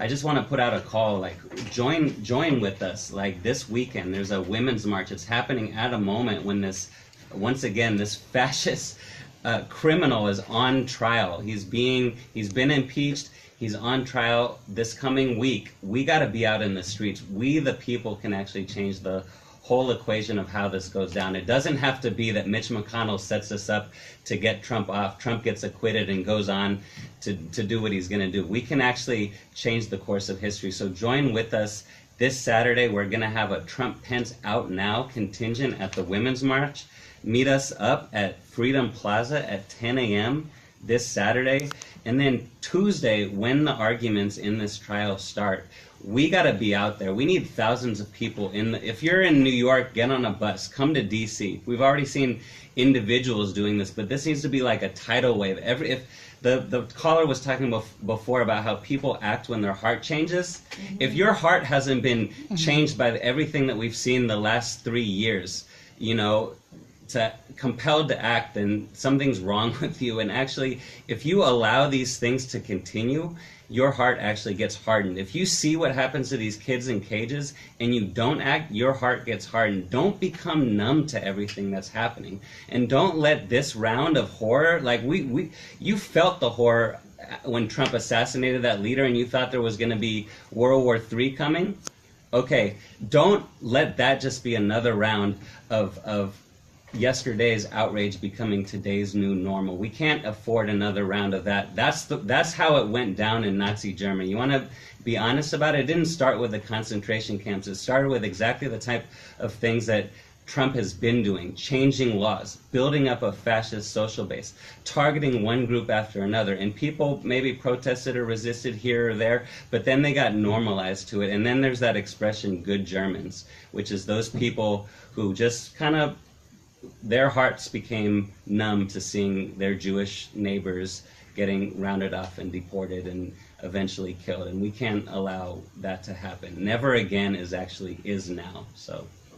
I just want to put out a call, like join with us. Like this weekend, there's a women's march. It's happening at a moment when once again, this fascist criminal is on trial. He's been impeached. He's on trial this coming week. We got to be out in the streets. We, the people, can actually change the whole equation of how this goes down. It doesn't have to be that Mitch McConnell sets us up to get Trump off. Trump gets acquitted and goes on to do what he's going to do. We can actually change the course of history. So join with us this Saturday. We're going to have a Trump Pence Out Now contingent at the Women's March. Meet us up at Freedom Plaza at 10 a.m. this Saturday. And then Tuesday, when the arguments in this trial start, we got to be out there. We need thousands of people if you're in New York, get on a bus, come to DC. We've already seen individuals doing this, but this needs to be like a tidal wave. If the caller was talking before about how people act when their heart changes. If your heart hasn't been changed by everything that we've seen the last 3 years, compelled to act, then something's wrong with you. And actually, if you allow these things to continue, your heart actually gets hardened. If you see what happens to these kids in cages and you don't act, your heart gets hardened. Don't become numb to everything that's happening. And don't let this round of horror, like you felt the horror when Trump assassinated that leader and you thought there was going to be World War III coming. Okay, don't let that just be another round of yesterday's outrage becoming today's new normal. We can't afford another round of that. That's how it went down in Nazi Germany. You want to be honest about it? It didn't start with the concentration camps. It started with exactly the type of things that Trump has been doing, changing laws, building up a fascist social base, targeting one group after another. And people maybe protested or resisted here or there, but then they got normalized to it. And then there's that expression, good Germans, which is those people who just kind of their hearts became numb to seeing their Jewish neighbors getting rounded off and deported and eventually killed. And we can't allow that to happen. Never again is now. So